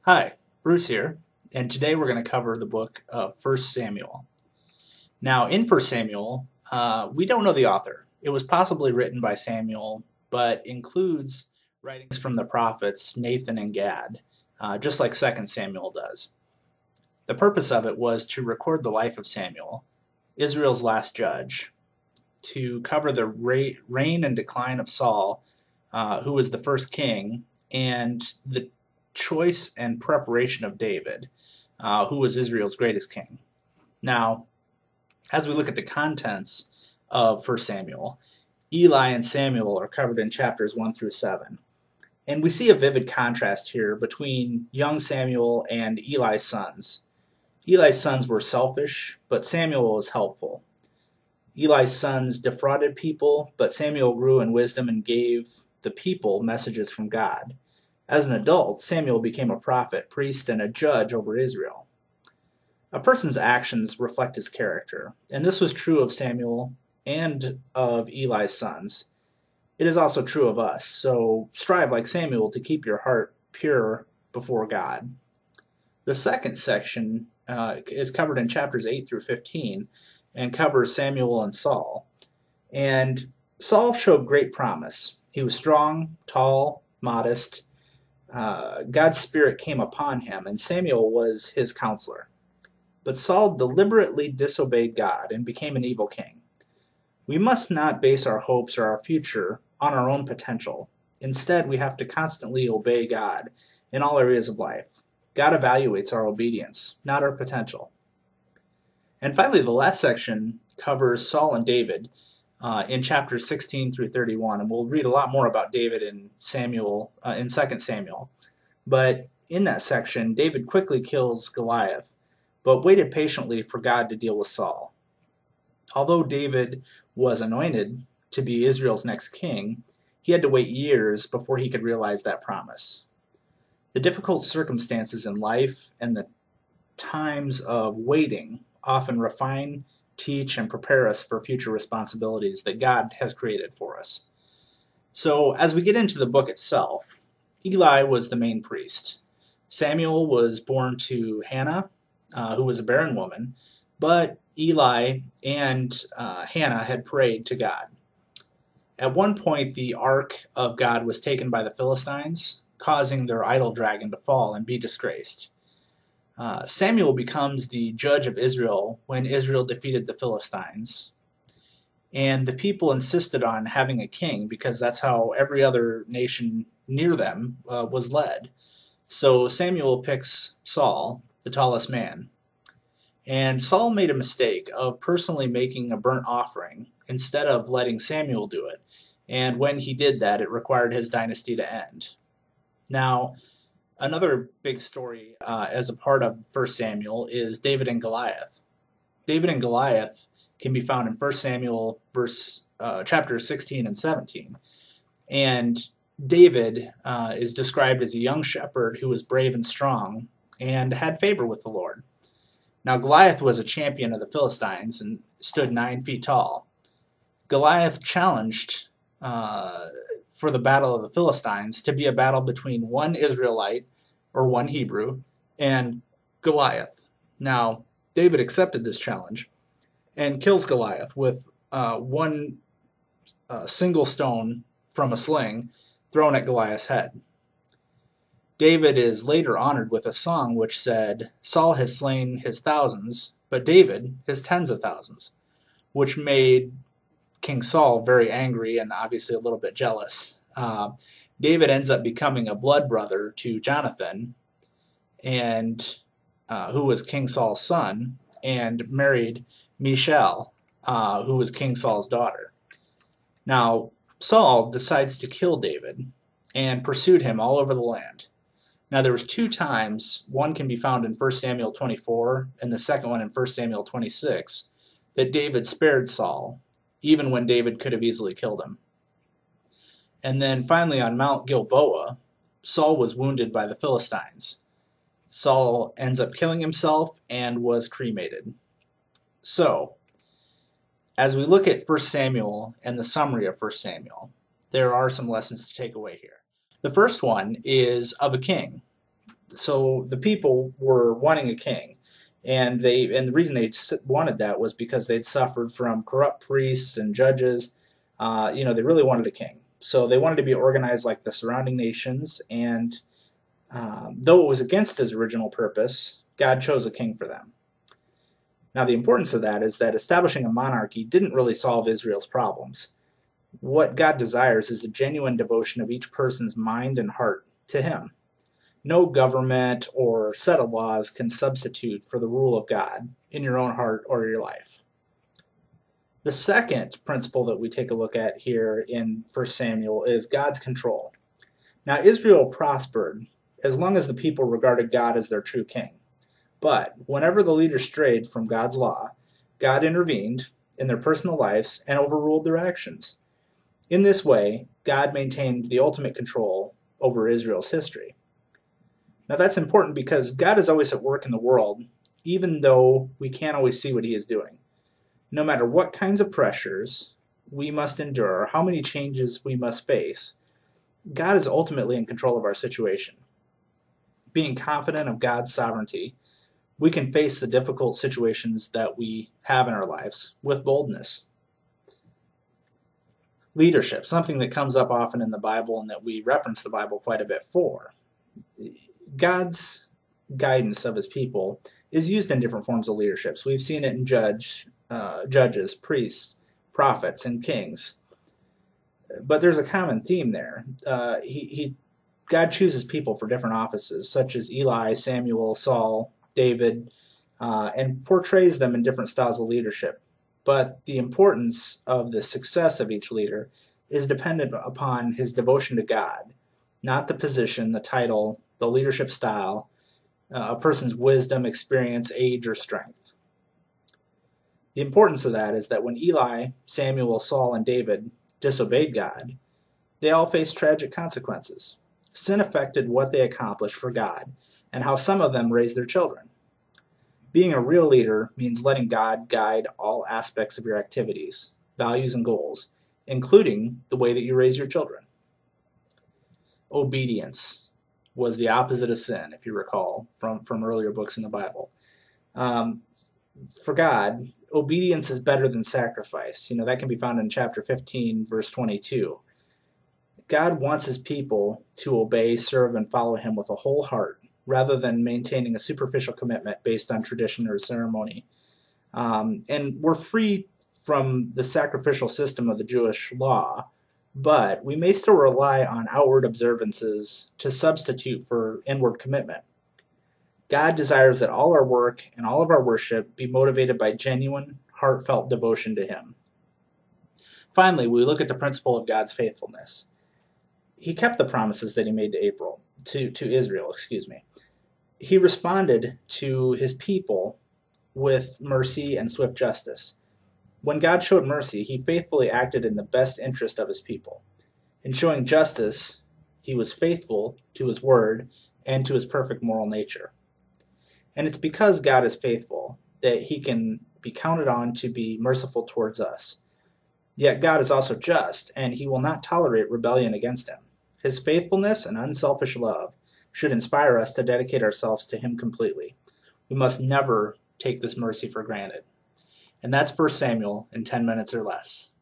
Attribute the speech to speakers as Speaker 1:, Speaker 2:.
Speaker 1: Hi, Bruce here, and today we're going to cover the book of 1 Samuel. Now, in 1 Samuel, we don't know the author. It was possibly written by Samuel, but includes writings from the prophets Nathan and Gad, just like 2 Samuel does. The purpose of it was to record the life of Samuel, Israel's last judge, to cover the reign and decline of Saul, who was the first king, and the choice and preparation of David, who was Israel's greatest king. Now, as we look at the contents of 1 Samuel, Eli and Samuel are covered in chapters 1 through 7. And we see a vivid contrast here between young Samuel and Eli's sons. Eli's sons were selfish, but Samuel was helpful. Eli's sons defrauded people, but Samuel grew in wisdom and gave the people messages from God. As an adult, Samuel became a prophet, priest, and a judge over Israel. A person's actions reflect his character, and this was true of Samuel and of Eli's sons. It is also true of us, so strive like Samuel to keep your heart pure before God. The second section is covered in chapters 8 through 15 and covers Samuel and Saul. And Saul showed great promise. He was strong, tall, modest. God's Spirit came upon him, and Samuel was his counselor. But Saul deliberately disobeyed God and became an evil king. We must not base our hopes or our future on our own potential. Instead, we have to constantly obey God in all areas of life. God evaluates our obedience, not our potential. And finally, the last section covers Saul and David in chapters 16 through 31, and we'll read a lot more about David in 2 Samuel. But in that section, David quickly kills Goliath, but waited patiently for God to deal with Saul. Although David was anointed to be Israel's next king, he had to wait years before he could realize that promise. The difficult circumstances in life and the times of waiting often refine, teach, and prepare us for future responsibilities that God has created for us. So, as we get into the book itself, Eli was the main priest. Samuel was born to Hannah, who was a barren woman, but Eli and Hannah had prayed to God. At one point, the ark of God was taken by the Philistines, causing their idol dragon to fall and be disgraced. Samuel becomes the judge of Israel when Israel defeated the Philistines. And the people insisted on having a king because that's how every other nation near them was led. So Samuel picks Saul, the tallest man. And Saul made a mistake of personally making a burnt offering instead of letting Samuel do it. And when he did that, it required his dynasty to end. Now, another big story as a part of 1 Samuel is David and Goliath. David and Goliath can be found in 1 Samuel chapters 16 and 17. And David is described as a young shepherd who was brave and strong and had favor with the Lord. Now, Goliath was a champion of the Philistines and stood 9 feet tall. Goliath challenged for the battle of the Philistines to be a battle between one Israelite, or one Hebrew, and Goliath. Now, David accepted this challenge and kills Goliath with one single stone from a sling thrown at Goliath's head. David is later honored with a song which said, "Saul has slain his thousands, but David his tens of thousands," which made King Saul very angry and obviously a little bit jealous. David ends up becoming a blood brother to Jonathan, and who was King Saul's son, and married Michal, who was King Saul's daughter. Now, Saul decides to kill David and pursued him all over the land. Now, there was 2 times, one can be found in 1 Samuel 24 and the second one in 1 Samuel 26, that David spared Saul, even when David could have easily killed him. And then finally on Mount Gilboa, Saul was wounded by the Philistines. Saul ends up killing himself and was cremated. So, as we look at 1 Samuel and the summary of 1 Samuel, there are some lessons to take away here. The first one is of a king. So the people were wanting a king, and the reason they wanted that was because they'd suffered from corrupt priests and judges. They really wanted a king, so they wanted to be organized like the surrounding nations. And though it was against his original purpose, God chose a king for them. Now, the importance of that is that establishing a monarchy didn't really solve Israel's problems. What God desires is a genuine devotion of each person's mind and heart to Him. No government or set of laws can substitute for the rule of God in your own heart or your life. The second principle that we take a look at here in 1 Samuel is God's control. Now, Israel prospered as long as the people regarded God as their true king. But whenever the leaders strayed from God's law, God intervened in their personal lives and overruled their actions. In this way, God maintained the ultimate control over Israel's history. Now that's important because God is always at work in the world, even though we can't always see what He is doing. No matter what kinds of pressures we must endure, or how many changes we must face, God is ultimately in control of our situation. Being confident of God's sovereignty, we can face the difficult situations that we have in our lives with boldness. Leadership, something that comes up often in the Bible and that we reference the Bible quite a bit for. God's guidance of His people is used in different forms of leadership. So we've seen it in judges, priests, prophets, and kings. But there's a common theme there. God chooses people for different offices, such as Eli, Samuel, Saul, David, and portrays them in different styles of leadership. But the importance of the success of each leader is dependent upon his devotion to God, not the position, the title, the leadership style, a person's wisdom, experience, age, or strength. The importance of that is that when Eli, Samuel, Saul, and David disobeyed God, they all faced tragic consequences. Sin affected what they accomplished for God and how some of them raised their children. Being a real leader means letting God guide all aspects of your activities, values, and goals, including the way that you raise your children. Obedience was the opposite of sin, if you recall, from earlier books in the Bible. For God, obedience is better than sacrifice. That can be found in chapter 15, verse 22. God wants His people to obey, serve, and follow Him with a whole heart, rather than maintaining a superficial commitment based on tradition or ceremony. And we're free from the sacrificial system of the Jewish law, but we may still rely on outward observances to substitute for inward commitment. God desires that all our work and all of our worship be motivated by genuine, heartfelt devotion to Him. Finally, we look at the principle of God's faithfulness. He kept the promises that He made to Israel. He responded to His people with mercy and swift justice. When God showed mercy, He faithfully acted in the best interest of His people. In showing justice, He was faithful to His word and to His perfect moral nature. And it's because God is faithful that He can be counted on to be merciful towards us. Yet God is also just, and He will not tolerate rebellion against Him. His faithfulness and unselfish love should inspire us to dedicate ourselves to Him completely. We must never take this mercy for granted. And that's 1 Samuel in 10 minutes or less.